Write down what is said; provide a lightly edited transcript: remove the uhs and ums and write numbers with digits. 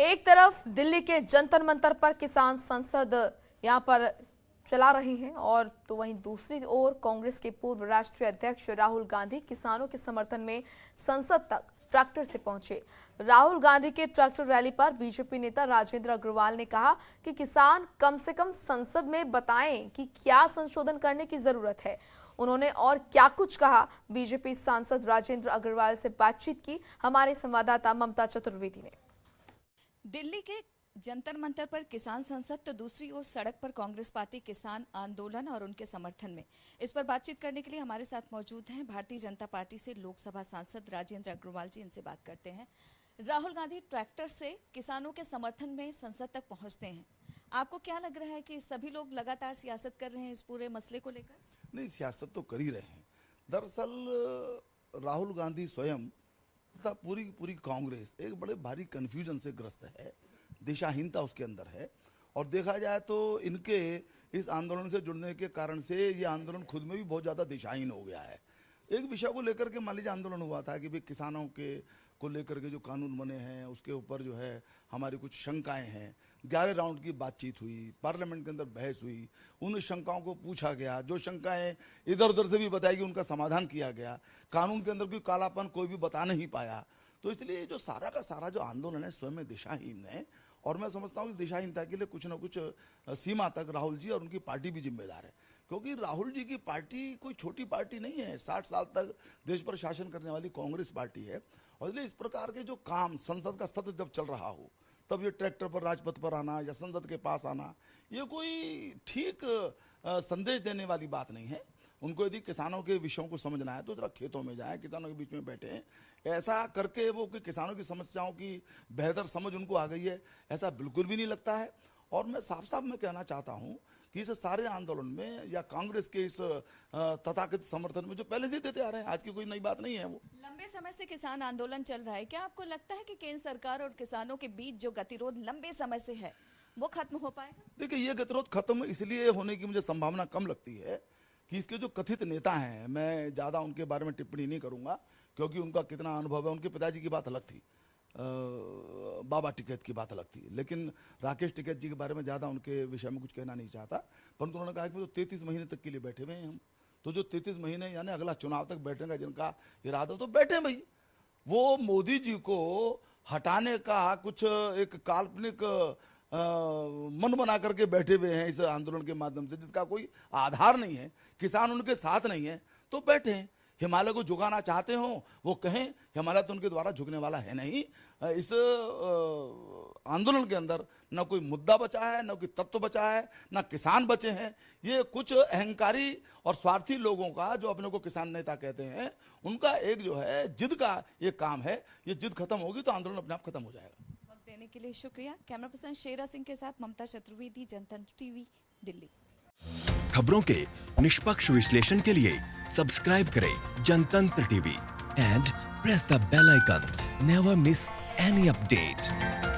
एक तरफ दिल्ली के जंतर मंतर पर किसान संसद यहां पर चला रहे हैं और तो वहीं दूसरी ओर कांग्रेस के पूर्व राष्ट्रीय अध्यक्ष राहुल गांधी किसानों के समर्थन में संसद तक ट्रैक्टर से पहुंचे। राहुल गांधी के ट्रैक्टर रैली पर बीजेपी नेता राजेंद्र अग्रवाल ने कहा कि किसान कम से कम संसद में बताएं कि क्या संशोधन करने की जरूरत है। उन्होंने और क्या कुछ कहा, बीजेपी सांसद राजेंद्र अग्रवाल से बातचीत की हमारे संवाददाता ममता चतुर्वेदी ने। दिल्ली के जंतर मंतर पर किसान संसद तो दूसरी ओर सड़क पर कांग्रेस पार्टी किसान आंदोलन और उनके समर्थन में। इस पर बातचीत करने के लिए हमारे साथ मौजूद हैं भारतीय जनता पार्टी से लोकसभा सांसद राजेंद्र अग्रवाल जी। इनसे बात करते हैं। राहुल गांधी ट्रैक्टर से किसानों के समर्थन में संसद तक पहुंचते हैं। आपको क्या लग रहा है कि सभी लोग लगातार सियासत कर रहे हैं इस पूरे मसले को लेकर? नहीं, सियासत तो कर ही रहे हैं। दरअसल राहुल गांधी स्वयं तथा पूरी कांग्रेस एक बड़े भारी कंफ्यूजन से ग्रस्त है, दिशाहीनता उसके अंदर है। और देखा जाए तो इनके इस आंदोलन से जुड़ने के कारण से ये आंदोलन खुद में भी बहुत ज़्यादा दिशाहीन हो गया है। एक विषय को लेकर के मान लीजिए आंदोलन हुआ था कि भाई किसानों के को लेकर के जो कानून बने हैं उसके ऊपर जो है हमारी कुछ शंकाएं हैं। 11 राउंड की बातचीत हुई, पार्लियामेंट के अंदर बहस हुई, उन शंकाओं को पूछा गया, जो शंकाएं इधर उधर से भी बताई गई उनका समाधान किया गया। कानून के अंदर कोई कालापन कोई भी बता नहीं पाया। तो इसलिए जो सारा का सारा जो आंदोलन है स्वयं में दिशाहीन है। और मैं समझता हूँ इस दिशाहीनता के लिए कुछ ना कुछ सीमा तक राहुल जी और उनकी पार्टी भी जिम्मेदार है, क्योंकि राहुल जी की पार्टी कोई छोटी पार्टी नहीं है। 60 साल तक देश पर शासन करने वाली कांग्रेस पार्टी है। और इसलिए इस प्रकार के जो काम संसद का सत्र जब चल रहा हो तब ये ट्रैक्टर पर राजपथ पर आना या संसद के पास आना ये कोई ठीक संदेश देने वाली बात नहीं है। उनको यदि किसानों के विषयों को समझना है तो जरा खेतों में जाएं, किसानों के बीच में बैठें। ऐसा करके वो कि किसानों की समस्याओं की बेहतर समझ उनको आ गई है, ऐसा बिल्कुल भी नहीं लगता है। और मैं साफ साफ मैं कहना चाहता हूं कि इस सारे आंदोलन में या कांग्रेस के इस तथाकथित समर्थन में जो पहले से देते आ रहे हैं, आज की कोई नई बात नहीं है। वो लंबे समय से किसान आंदोलन चल रहा है। क्या आपको लगता है कि केंद्र सरकार और किसानों के बीच जो गतिरोध लंबे समय से है वो खत्म हो पाएगा? देखिए, ये गतिरोध खत्म इसलिए होने की मुझे संभावना कम लगती है कि इसके जो कथित नेता हैं, मैं ज़्यादा उनके बारे में टिप्पणी नहीं करूंगा क्योंकि उनका कितना अनुभव है। उनके पिताजी की बात अलग थी, बाबा टिकैत की बात अलग थी, लेकिन राकेश टिकैत जी के बारे में ज़्यादा उनके विषय में कुछ कहना नहीं चाहता। परंतु उन्होंने कहा कि वो 33 महीने तक के लिए बैठे हुए हैं हम, तो जो 33 महीने यानी अगला चुनाव तक बैठने का जिनका इरादा तो बैठे भाई। वो मोदी जी को हटाने का कुछ एक काल्पनिक मन बना करके बैठे हुए हैं इस आंदोलन के माध्यम से, जिसका कोई आधार नहीं है। किसान उनके साथ नहीं है तो बैठे हैं। हिमालय को झुकाना चाहते हो वो कहें, हिमालय तो उनके द्वारा झुकने वाला है नहीं। इस आंदोलन के अंदर न कोई मुद्दा बचा है, न कोई तत्व बचा है, न किसान बचे हैं। ये कुछ अहंकारी और स्वार्थी लोगों का, जो अपने को किसान नेता कहते हैं, उनका एक जो है जिद का ये काम है। ये जिद खत्म होगी तो आंदोलन अपने आप खत्म हो जाएगा। वक्त देने के लिए शुक्रिया। कैमरा पर्सन शेरा सिंह के साथ ममता चतुर्वेदी, जनतंत्र टीवी, दिल्ली। खबरों के निष्पक्ष विश्लेषण के लिए सब्सक्राइब करें Jantantra TV and press the bell icon. Never miss any update.